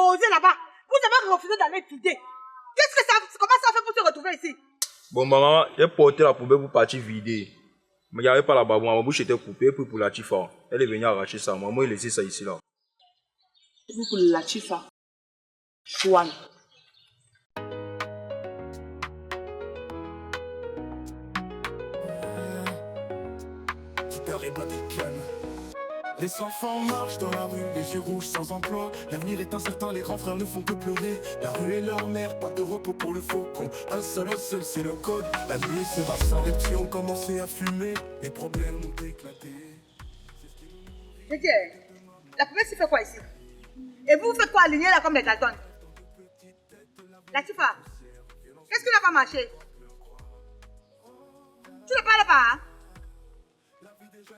posé là-bas. Vous avez refusé d'aller vider. Comment ça fait pour se retrouver ici? Bon, maman, j'ai porté la poubelle pour partir vider. Mais il n'y avait pas là-bas. Ma bouche était coupée pour la Tifa. Elle est venue arracher ça. Maman, il a laissé ça ici là. Pour la Tifa. Juan. Les enfants marchent dans la rue, les yeux rouges sans emploi. L'avenir est incertain, les grands frères ne font que pleurer. La rue est leur mère, pas de repos pour le faucon. Un seul, c'est le code. La nuit se va sans les petits ont commencé à fumer. Les problèmes ont éclaté. La poubelle, tu fais quoi ici? Et vous faites quoi aligner là comme des cartons? La Tifa, qu'est-ce qui n'a pas marché? Tu ne parles pas, hein?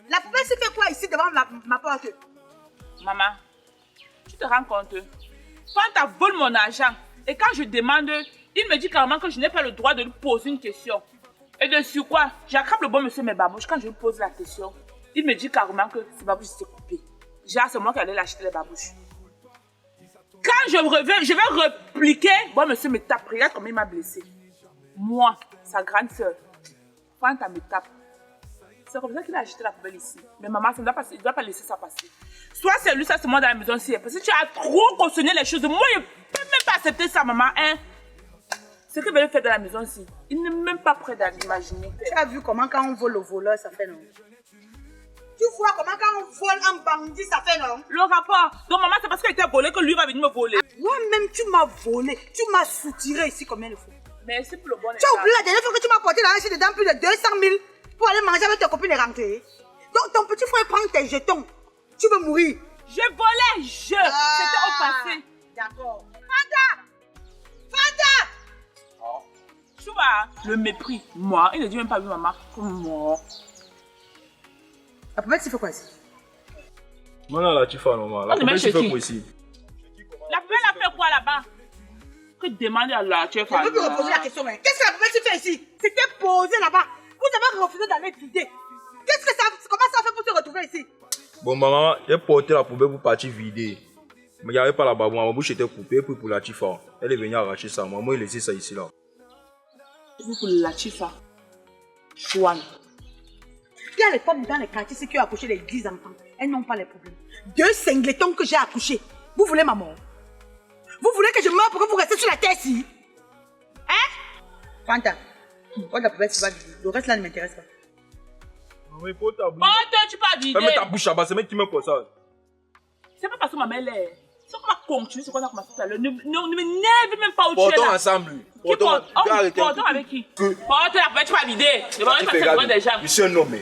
La poubelle, tu fais quoi ici devant ma porte? Maman, tu te rends compte? Fanta vole mon argent. Et quand je demande, il me dit carrément que je n'ai pas le droit de lui poser une question. Et dessus quoi? J'attrape le bon monsieur Babouche. Quand je lui pose la question, il me dit carrément que c'est Babouche qui s'est coupé. Genre, c'est moi qui allais l'acheter les babouches. Quand je reviens, je vais répliquer. Bon monsieur me tape. Regarde comment il m'a blessé. Moi, sa grande soeur. Fanta me tape. C'est comme ça qu'il a acheté la poubelle ici. Mais maman, il ne doit pas laisser ça passer. Soit c'est lui, soit c'est moi dans la maison ici. Parce que tu as trop cautionné les choses. Moi, je ne peux même pas accepter ça, maman. Hein? Ce qu'il veut faire dans la maison ici, il n'est même pas prêt d'imaginer. Tu as vu comment quand on vole le voleur, ça fait non? Tu vois comment quand on vole un bandit, ça fait non? Le rapport. Donc maman, c'est parce qu'il était volé que lui va venir me voler. Moi-même, tu m'as volé. Tu m'as soutiré ici combien de fois? Merci pour le bon Tu as oublié la dernière fois que tu m'as porté l'argent dedans plus de 200 000 pour aller manger avec tes copines et rentrer. Donc ton petit frère prend tes jetons. Tu veux mourir. Je volais, C'était au passé. D'accord. Fanta! Tu vois, le mépris. Moi, il ne dit même pas oui, maman. Comme moi. La poubelle, tu fais quoi ici? Maintenant, la Tifa, maman. La poubelle, tu fais quoi ici? La poubelle a fait quoi là-bas? Que demander à la Tifa? Je peux te reposer la question. Qu'est-ce que la poubelle, tu fais ici? C'était posé là-bas. Vous avez refusé d'aller vider. Comment ça fait pour se retrouver ici? Bon, maman, j'ai porté la poubelle pour partir vider. Mais il n'y avait pas là-bas. Ma bouche était coupée pour la Tifa. Elle est venue arracher ça. Maman, il a laissé ça ici là. Pour la Tifa. Juan. Il y a les femmes dans les quartiers qui ont accouché les 10 enfants. Elles n'ont pas les problèmes. 2 singletons que j'ai accouchés. Vous voulez ma mort? Vous voulez que je meure pour que vous restiez sur la terre ici? Hein? Fanta, porte la poubelle, tu vas vider. Le reste là ne m'intéresse pas. Oui, porte ta bouche. Porte, tu peux vider. Ferme ta bouche là-bas, c'est même qui me pour ça. C'est pas parce que ma mère est. C'est qu'on va continuer ce qu'on a commencé tout à l'heure. Ne m'énerve même pas où tu es là. Portons ensemble. Portons avec qui? Porte la poubelle, tu vas vider. Je vais passer devant des gens. Je suis un homme.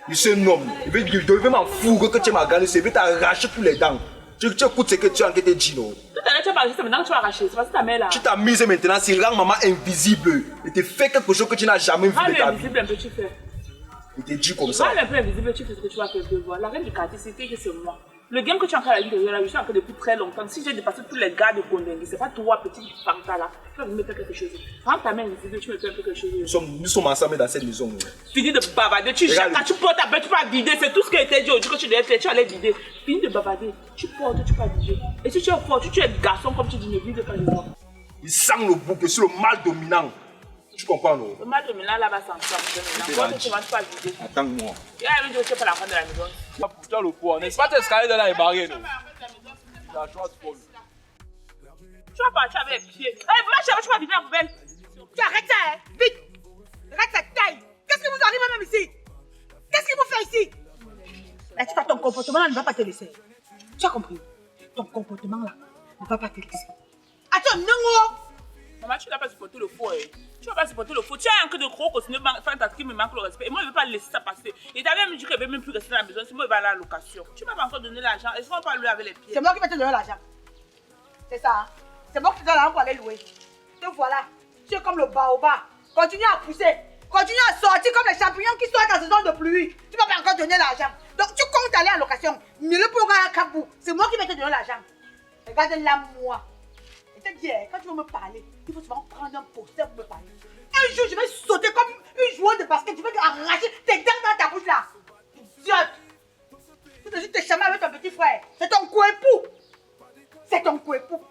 Je suis un homme. Je vais m'en foutre que tu m'as gagné. Je vais t'arracher tous les dents. Tu écoutes ce que tu as enquêté, Gino. Tout à l'heure, tu as parlé, c'est maintenant que tu vas arracher. C'est parce que ta mère là. Tu t'as mise maintenant, c'est rendre maman invisible. Et te fait quelque chose que tu n'as jamais vu de ta vie. Invisible un peu, tu fais. Il te dit comme ça. Un peu invisible, tu fais ce que tu vas faire. La reine du quartier, c'était que c'est moi. Le game que tu es en train de faire, je suis en train depuis très longtemps. Si j'ai dépassé tous les gars de Kondengui, c'est pas toi, petit Fanta là. Tu vas me faire quelque chose. Rends ta main invisible, tu me fais un peu quelque chose. Nous sommes ensemble dans cette maison. Finis de bavarder, tu portes ta bête, tu vas vider. C'est tout ce qui a été dit aujourd'hui que tu devais faire, tu allais vider. Finis de bavarder, tu portes, tu vas vider. Et si tu es fort, tu es garçon comme tu dis, ne vide pas de moi. Il sent le bouc, c'est le mal dominant. Tu comprends, non? Le mal dominant là-bas, c'est en train. Tu vas vider. Attends-moi. Et là, je ne sais pas la fin de la maison. Pourtant, le poids, n'est-ce pas? Tes escaliers de là est barré, non? La chose folle. Tu vas partir avec les pieds. Allez, tu vas vider la poubelle. Tu arrêtes ça, hein? Vite! Arrête cette taille! Qu'est-ce qui vous arrive même ici? Qu'est-ce qu'il vous fait ici? Là, tu fais ton comportement là ne va pas te laisser. Tu as compris? Ton comportement là ne va pas te laisser. Attends, non! Maman, tu n'as pas supporté le faux. Tu n'as pas supporté le faux. Tu as un peu de gros costume qui me manque le respect. Et moi, je ne vais pas laisser ça passer. Il t'avait même dit qu'il ne veut même plus rester dans la maison. Sinon, il va aller à la location. Tu ne m'as pas encore donné l'argent. Est-ce qu'on va pas louer avec les pieds? C'est moi qui vais te donner l'argent. C'est ça, hein? C'est moi qui te donne l'argent pour aller louer. Te voilà. Tu es comme le baobab. Continue à pousser. Continue à sortir comme les champignons qui sortent dans la saison de pluie. Tu ne vas pas encore donner l'argent. Donc, tu comptes aller à la location. Mais le programme à Kabou, c'est moi qui vais te donner l'argent. Regarde-la, moi. Quand tu veux me parler, il faut souvent prendre un poster pour me parler. Un jour, je vais sauter comme une joueuse de basket. Je vais arracher tes dents dans ta bouche là. Idiote. Tu te dis te chamailler avec ton petit frère. C'est ton co-époux. C'est ton coépoux.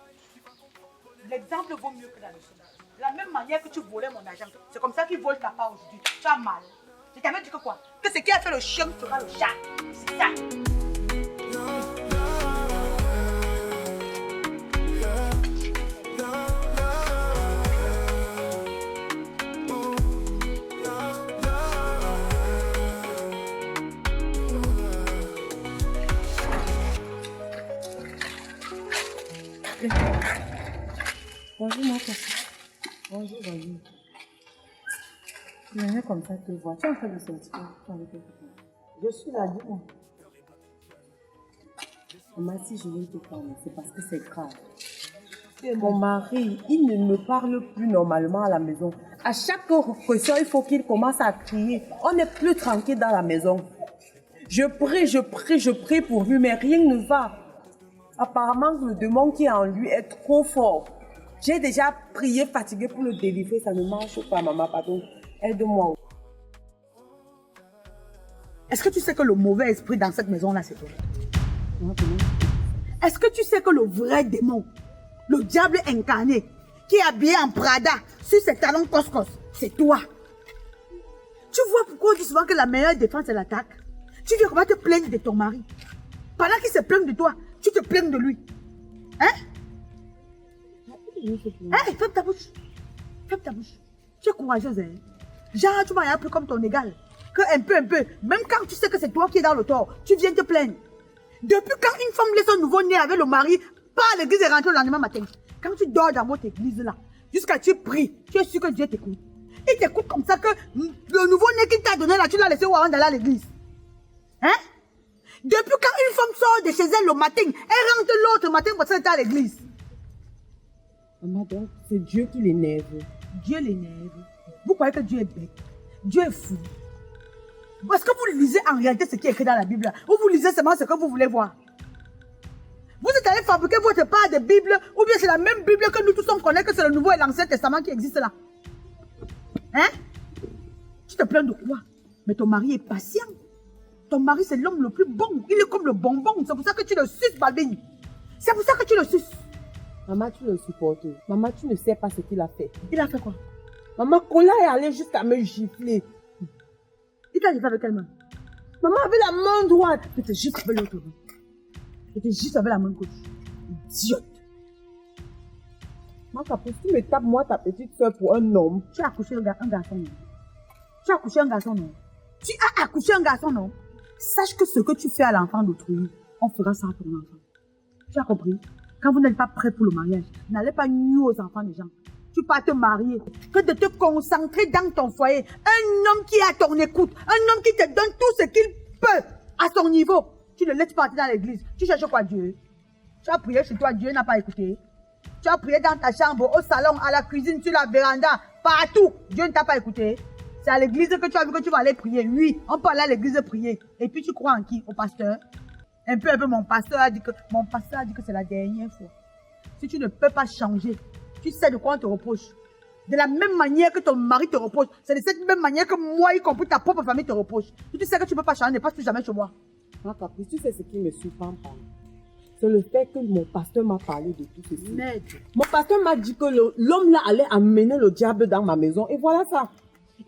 L'exemple vaut mieux que la leçon. De la même manière que tu volais mon argent, c'est comme ça qu'il vole ta part aujourd'hui. Tu as mal. Je t'avais dit que quoi? Que ce qui a fait le chien fera le chat. C'est ça. Bonjour, ma chérie. Bonjour, bonjour. Je viens comme ça te voir. Tu es en train de sortir. Je suis là, dis-moi. Maman, si je viens te parler, c'est parce que c'est grave. Mon mari, il ne me parle plus normalement à la maison. À chaque pression, il faut qu'il commence à crier. On n'est plus tranquille dans la maison. Je prie pour lui, mais rien ne va. Apparemment, le démon qui est en lui est trop fort. J'ai déjà prié, fatigué pour le délivrer. Ça ne marche pas, maman, pardon. Aide-moi. Est-ce que tu sais que le mauvais esprit dans cette maison-là, c'est toi? Est-ce que tu sais que le vrai démon, le diable incarné, qui est habillé en Prada, sur ses talons coscos, c'est toi? Tu vois pourquoi on dit souvent que la meilleure défense, c'est l'attaque? Tu viens comment te plaindre de ton mari? Pendant qu'il se plaint de toi, tu te plains de lui. Hein? Hey, ferme ta bouche. Ferme ta bouche. Tu es courageuse, hein? Genre, tu vas un peu comme ton égal. Que un peu, même quand tu sais que c'est toi qui es dans le tort, tu viens te plaindre. Depuis quand une femme laisse son nouveau-né avec le mari, part à l'église et rentre le lendemain matin. Quand tu dors dans votre église là, jusqu'à tu pries, tu es sûr que Dieu t'écoute. Il t'écoute comme ça que le nouveau-né qu'il t'a donné là, tu l'as laissé avant d'aller à l'église. Hein? Depuis quand une femme sort de chez elle le matin, elle rentre l'autre matin pour s'être à l'église. Maman, donc, c'est Dieu qui l'énerve. Dieu l'énerve. Vous croyez que Dieu est bête? Dieu est fou. Est-ce que vous lisez en réalité ce qui est écrit dans la Bible là? Ou vous lisez seulement ce que vous voulez voir? Vous êtes allé fabriquer votre part de Bible, ou bien c'est la même Bible que nous tous on connaît que c'est le Nouveau et l'Ancien Testament qui existe là? Hein? Tu te plains de quoi? Mais ton mari est patient. Ton mari c'est l'homme le plus bon. Il est comme le bonbon. C'est pour ça que tu le suces, Balbine. C'est pour ça que tu le suces. Maman, tu le supportes. Maman, tu ne sais pas ce qu'il a fait. Il a fait quoi? Maman, Kola est allé jusqu'à me gifler. Il t'a giflé avec quelle main? Maman avait la main droite. Je te gifle avec l'autre main. Je te gifle avec la main gauche. Idiote. Maman, Caprice, tu me tapes, moi, ta petite soeur, pour un homme. Tu as accouché un garçon, non? Tu as accouché un garçon, non? Tu as accouché un garçon, non? Sache que ce que tu fais à l'enfant d'autrui, on fera ça à ton enfant. Tu as compris? Quand vous n'êtes pas prêt pour le mariage, n'allez pas nuire aux enfants des gens. Tu peux te marier, que de te concentrer dans ton foyer. Un homme qui est à ton écoute, un homme qui te donne tout ce qu'il peut à son niveau. Tu ne laisses pas partir dans l'église. Tu cherches quoi, Dieu? Tu as prié chez toi, Dieu n'a pas écouté. Tu as prié dans ta chambre, au salon, à la cuisine, sur la véranda, partout. Dieu ne t'a pas écouté. C'est à l'église que tu as vu que tu vas aller prier. Oui, on peut aller à l'église prier. Et puis tu crois en qui? Au pasteur? Un peu, mon pasteur a dit que c'est la dernière fois. Si tu ne peux pas changer, tu sais de quoi on te reproche. De la même manière que ton mari te reproche, c'est de cette même manière que moi, y compris ta propre famille, te reproche. Si tu sais que tu ne peux pas changer, ne passe plus jamais chez moi. Maman, Caprice, tu sais ce qui me surprend pas. C'est le fait que mon pasteur m'a parlé de tout ceci. Merde. Mon pasteur m'a dit que l'homme là allait amener le diable dans ma maison. Et voilà ça.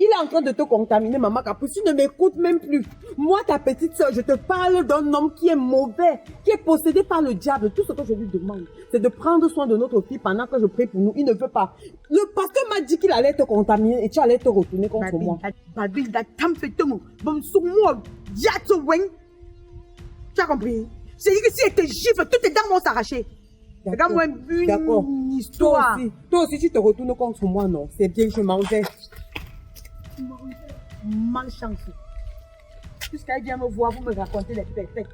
Il est en train de te contaminer, maman Caprice. Tu ne m'écoutes même plus. Moi, ta petite soeur, je te parle d'un homme qui est mauvais, qui est possédé par le diable. Tout ce que je lui demande, c'est de prendre soin de notre fille pendant que je prie pour nous. Il ne veut pas. Le pasteur m'a dit qu'il allait te contaminer et tu allais te retourner contre moi. Tu as compris? C'est dit que si elle te gifle, toutes tes dents vont s'arracher. Regarde-moi une histoire. Toi aussi, tu te retournes contre moi, non? C'est bien, je m'en vais. Malchance. Jusqu'à elle vient me voir, vous me racontez les pépettes.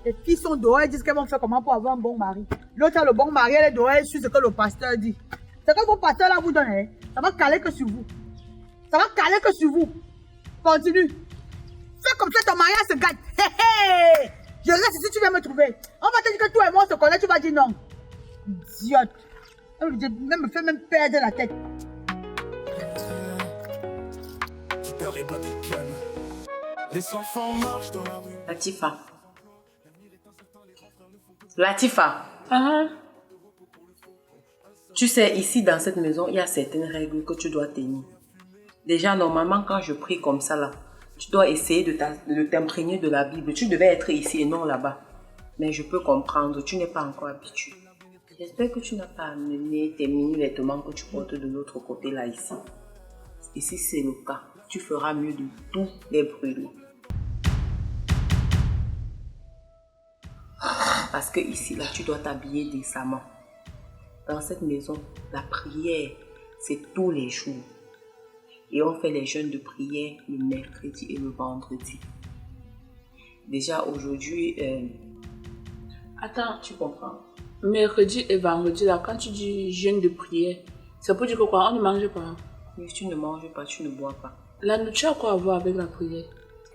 Les filles sont dehors, elles disent qu'elles vont faire comment pour avoir un bon mari. L'autre a le bon mari, elle est dehors, elle suit ce que le pasteur dit. Ce que vos pasteurs là vous donnent, hein, ça va caler que sur vous. Ça va caler que sur vous. Continue. Fais comme ça, ton mariage se gâte. Hé hé. Je reste ici, tu viens me trouver. On va te dire que toi et moi on se connaît, tu vas dire non. Idiote. Elle me fait même perdre la tête. Les enfants marchent dans la rue. Latifa, Latifa, Ah, tu sais, ici dans cette maison, il y a certaines règles que tu dois tenir. Déjà, normalement, quand je prie comme ça, là, tu dois essayer de t'imprégner de la Bible. Tu devais être ici et non là-bas. Mais je peux comprendre, tu n'es pas encore habitué. J'espère que tu n'as pas amené tes mini-vêtements que tu portes de l'autre côté, là, ici. Et si c'est le cas, tu feras mieux de tous les brûler. Parce que ici, là, tu dois t'habiller décemment. Dans cette maison, la prière, c'est tous les jours. Et on fait les jeûnes de prière le mercredi et le vendredi. Déjà aujourd'hui, attends, tu comprends? mercredi et vendredi, là, quand tu dis jeûne de prière, c'est pour dire que quoi? On ne mange pas. Mais si tu ne manges pas, tu ne bois pas. La nourriture a quoi à voir avec la prière?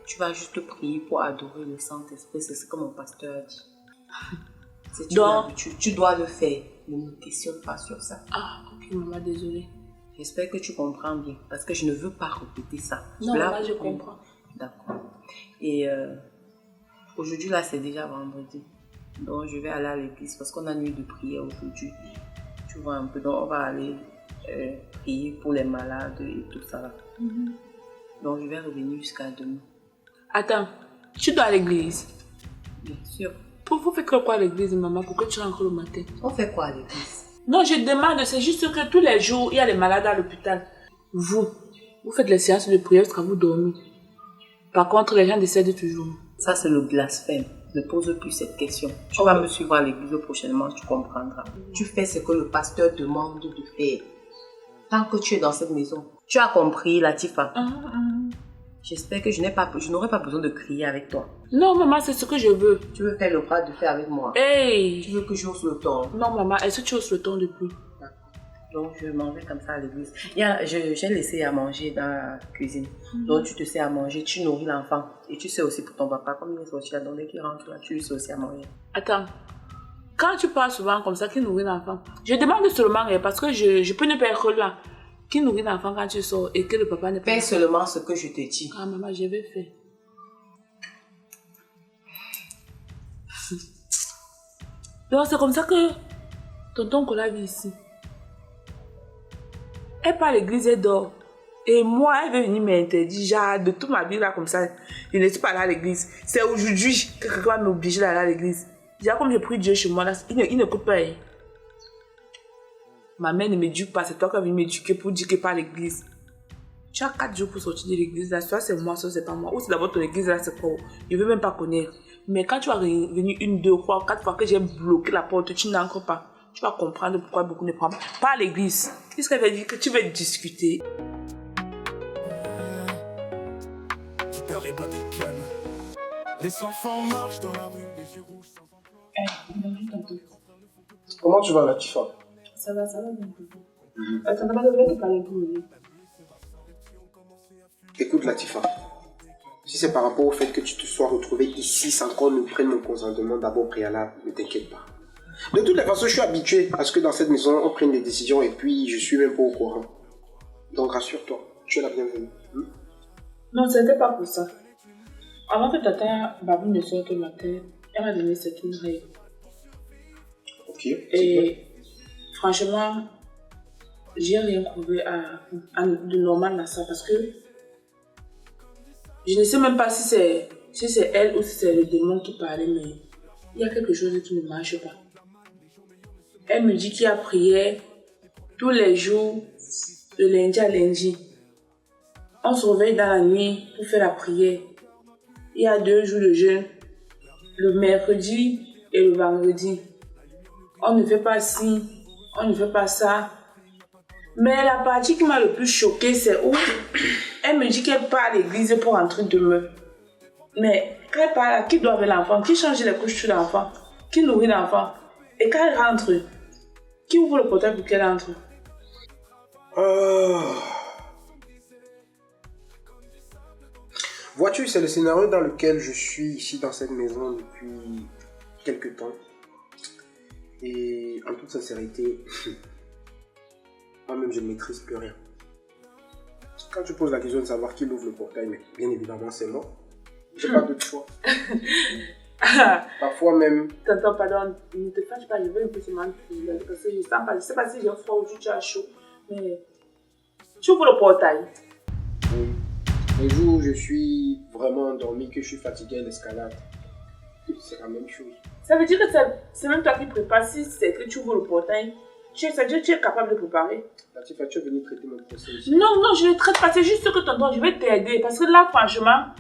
Tu vas juste prier pour adorer le Saint-Esprit. C'est ce que mon pasteur a dit. C'est une Donc, habitude. Tu dois le faire. Ne me questionne pas sur ça. ah, ok, maman, désolée. J'espère que tu comprends bien. Parce que je ne veux pas répéter ça. Non, Là, maman, je comprends. D'accord. Et aujourd'hui, là, c'est déjà vendredi. Donc, je vais aller à l'église parce qu'on a nuit de prière aujourd'hui. Tu vois un peu. Donc, on va aller prier pour les malades et tout ça. Là. Donc, je vais revenir jusqu'à demain. Attends, tu dois à l'église. Bien sûr. Vous faites quoi à l'église, maman, pour que tu rentres le matin? On fait quoi à l'église? Non, je demande, c'est juste que tous les jours, il y a les malades à l'hôpital. Vous faites les séances de prière jusqu'à vous dormir. Par contre, les gens décèdent toujours. Ça, c'est le blasphème. Ne pose plus cette question. Tu vas me suivre à l'église prochainement, tu comprendras. Tu fais ce que le pasteur demande de faire. Tant que tu es dans cette maison. Tu as compris, Latifa? J'espère que je n'aurai pas besoin de crier avec toi. Non, maman, c'est ce que je veux. Tu veux faire le bras de fer avec moi? Hey! Tu veux que je hausse le ton? Non, maman, est-ce que tu hausses le ton depuis? Donc, je mangeais comme ça à l'église. J'ai laissé à manger dans la cuisine. Donc, tu te sais à manger, tu nourris l'enfant. Et tu sais aussi pour ton papa, comme il est sorti là, donc dès qu'il rentre là, tu lui sais aussi à manger. Attends, quand tu parles souvent comme ça, qui nourrit l'enfant? Je demande seulement, parce que je peux ne pas être là. Qui nourrit l'enfant quand tu sors et que le papa n'est pas là? Fais seulement ce que je te dis. Ah, maman, je vais faire. Donc, c'est comme ça que tonton Kola vit ici. Elle part à l'église, elle dort. Et moi, elle veut venir m'interdire, genre, de toute ma vie là, comme ça. Je ne suis pas allée à l'église. C'est aujourd'hui que quelqu'un va m'obliger d'aller à l'église. Déjà, comme je prie Dieu chez moi, là, il n'écoute pas. Ma mère ne m'éduque pas, c'est toi qui as venir m'éduquer pour dire qu'elle n'est pas à l'église. Tu as 4 jours pour sortir de l'église, là, soit c'est moi, soit c'est pas moi. Ou c'est d'abord ton église, là, c'est quoi? Je ne veux même pas connaître. Mais quand tu vas venir 1, 2, 3, 4 fois que j'ai bloqué la porte, tu n'entres pas. Tu vas comprendre pourquoi beaucoup ne prennent pas à l'église. Qu'est-ce qu'elle veut dire? Que tu veux discuter. Les enfants marchent dans la rue, les yeux rouges sans emploi. Comment tu vas, Latifa? Ça va bien. Attends, maman, je voulais te parler pour lui. Écoute, Latifa, si c'est par rapport au fait que tu te sois retrouvé ici sans qu'on ne prenne mon consentement d'abord préalable, ne t'inquiète pas. De toutes les façons, je suis habitué à ce que dans cette maison, on prenne des décisions et puis je suis même pas au courant. Donc rassure-toi, tu es la bienvenue. Non, c'était pas pour ça. Avant que tata Babou ne sorte le matin, elle m'a donné certaines règles. Ok. Et franchement, j'ai rien trouvé de normal dans ça parce que je ne sais même pas si c'est elle ou si c'est le démon qui parlait, mais il y a quelque chose qui ne marche pas. Elle me dit qu'il y a prière tous les jours, de lundi à lundi. On se réveille dans la nuit pour faire la prière. Il y a 2 jours de jeûne, le mercredi et le vendredi. On ne fait pas ci, on ne fait pas ça. Mais la partie qui m'a le plus choquée, c'est où elle me dit qu'elle part à l'église pour rentrer demain. Mais quand elle part là, qui doit avec l'enfant? Qui change les couches sur l'enfant? Qui nourrit l'enfant? Et quand elle rentre, qui ouvre le portail pour qu'elle entre? Vois-tu, c'est le scénario dans lequel je suis ici dans cette maison depuis quelques temps. Et en toute sincérité, moi-même je ne maîtrise plus rien. Quand tu poses la question de savoir qui ouvre le portail, mais bien évidemment c'est moi. J'ai pas d'autre choix. Parfois même. Tonton, pardon, ne te fâche pas, je veux un peu seulement parce que je sens pas, je sais pas si j'ai froid ou tu as chaud, mais tu ouvres le portail. Oui. Les jours où je suis vraiment endormi, que je suis fatigué à l'escalade, c'est la même chose. Ça veut dire que c'est même toi qui prépares, si c'est que tu ouvres le portail, tu es capable de préparer. Latifa, tu es venu traiter mon procès ici. Non, non, je ne traite pas, c'est juste que tonton, je vais t'aider, parce que là, franchement,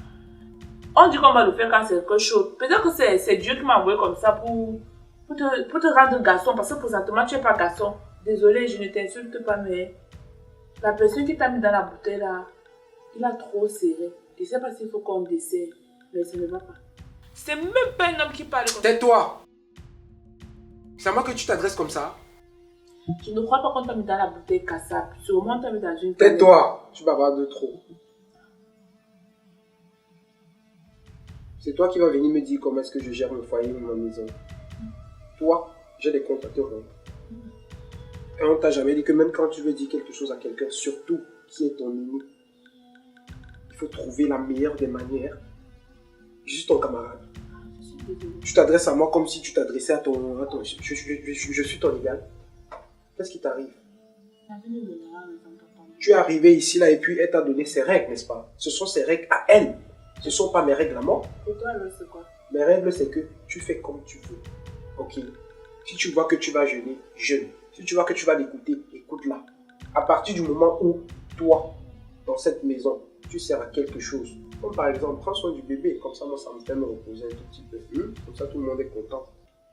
on dit qu'on va le faire quand c'est quelque chose. Peut-être que c'est Dieu qui m'a envoyé comme ça pour te rendre garçon, parce que présentement, tu n'es pas garçon. Désolée, je ne t'insulte pas, mais la personne qui t'a mis dans la bouteille là, il a trop serré. Je ne sais pas s'il faut qu'on desserre, mais ça ne va pas. C'est même pas un homme qui parle comme ça. Tais-toi! C'est à moi que tu t'adresses comme ça? Je ne crois pas qu'on t'a mis dans la bouteille cassable. Sûrement, on t'a mis dans une... Tais-toi! Tu bavardes de trop. C'est toi qui vas venir me dire comment est-ce que je gère mon foyer ou ma maison. Toi, j'ai des comptes à te rendre. Et on t'a jamais dit que même quand tu veux dire quelque chose à quelqu'un, surtout qui est ton ennemi, il faut trouver la meilleure des manières. Je suis ton camarade. Tu t'adresses à moi comme si tu t'adressais à ton... Je suis ton égal. Qu'est-ce qui t'arrive? Tu es arrivé ici là et puis elle t'a donné ses règles, n'est-ce pas? Ce sont ses règles à elle. Ce ne sont pas mes règles à moi. Pour toi, alors, c'est quoi? Mes règles, c'est que tu fais comme tu veux. Ok. Si tu vois que tu vas jeûner, jeûne. Si tu vois que tu vas l'écouter, écoute-la. À partir du moment où toi, dans cette maison, tu sers à quelque chose, comme par exemple, prends soin du bébé, comme ça, moi, ça me fait me reposer un tout petit peu. Comme ça, tout le monde est content.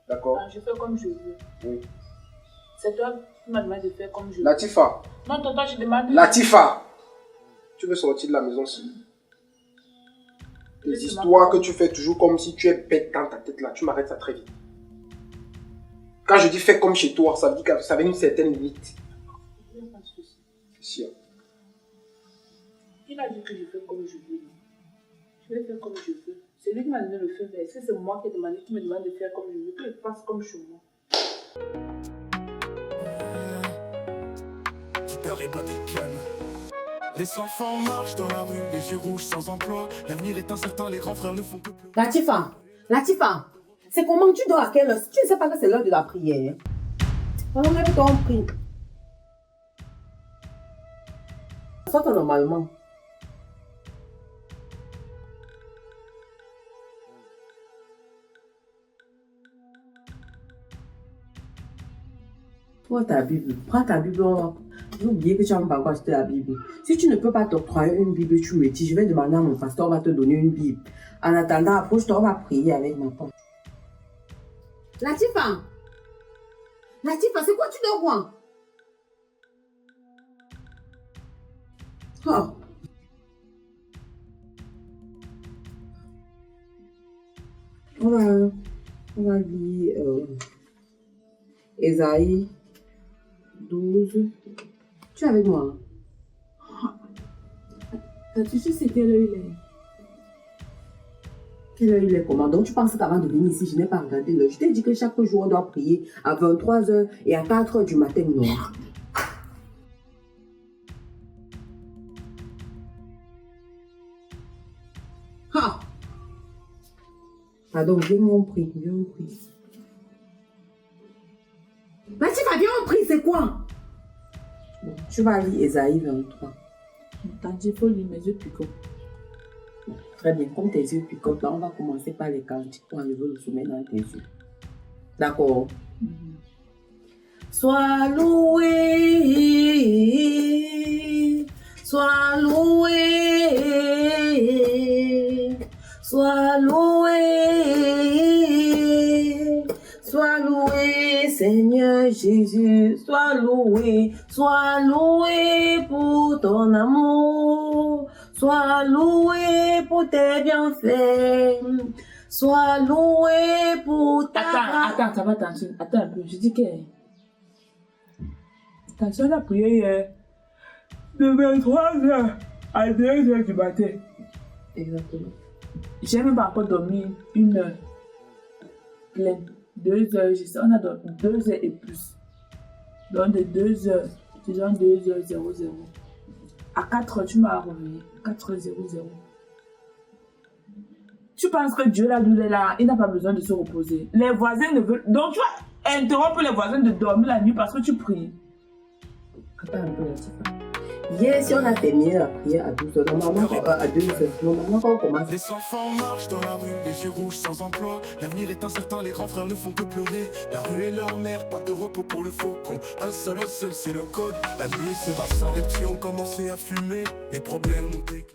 D'accord? Je fais comme je veux. Oui. C'est toi qui m'as demandé de faire comme je veux. Latifa. Non, tonton, je demande... Latifa. Tu veux sortir de la maison si? Les histoires que tu fais toujours comme si tu es bête dans ta tête là, tu m'arrêtes ça très vite. Quand je dis fais comme chez toi, ça veut dire que ça avait une certaine limite. C'est sûr. Il a dit que je fais comme je veux. Je vais faire comme je veux. C'est lui qui m'a donné le feu vert. Est-ce que c'est moi qui ai demandé, qui me demande de faire comme je veux, que je fasse comme chez moi? Les enfants marchent dans la rue, les yeux rouges sans emploi. L'avenir est incertain, les grands frères ne font que pleurer. Latifa, c'est comment tu dors à quelle heure? Tu ne sais pas que c'est l'heure de la prière. On a même compris. Sorte normalement. Prends ta Bible, j'ai oublié que tu as pas encore acheté la Bible. Si tu ne peux pas t'octroyer une Bible, tu me dis, je vais demander à mon pasteur, on va te donner une Bible. En attendant, approche-toi, on va prier avec ma femme. Latifa, c'est quoi tu dors quoi? Oh. On va lire Ésaïe 12. Tu es avec moi? Tu sais quelle heure il est? Quelle heure il est comment? Donc tu penses qu'avant de venir ici, je n'ai pas regardé l'heure. Je t'ai dit que chaque jour on doit prier à 23h et à 4h du matin noir. Ah! Pardon, viens on prie. Latifa, viens on prie, c'est quoi? Bon, tu vas lire Ésaïe 23. T'as dit, il faut lire mes yeux picots. Très bien, comme tes yeux picotent, là, on va commencer par les cantiques pour enlever le sommeil dans tes yeux. D'accord? Sois loué, sois loué, sois loué, sois loué, Seigneur Jésus, sois loué pour ton amour, sois loué pour tes bienfaits, sois loué pour ta grâce. Attends, ça va, attention. Attends un peu, je dis que... Attention, la prière hier, de 23h à 2h du matin. Exactement. J'ai même pas encore dormi 1 heure pleine. 2 heures, on a dormi 2 heures et plus. Donc de 2 heures, disons 2h00. À 4h, tu m'as réveillé. 4h00. Tu penses que Dieu, là, nous est là, il n'a pas besoin de se reposer. Les voisins ne veulent... Donc, tu vas interrompre les voisins de dormir la nuit parce que tu pries. Attends un peu, Latifah. Hier, si on a terminé la prière à 12h, normalement, à 2h, normalement, quand on commence. Les enfants marchent dans la rue, les yeux rouges sans emploi. L'avenir est incertain, les grands frères ne font que pleurer. La rue est leur mère, pas de repos pour le faucon. Un seul, c'est le code. La nuit se va sans les petits ont commencé à fumer. Les problèmes ont éclaté.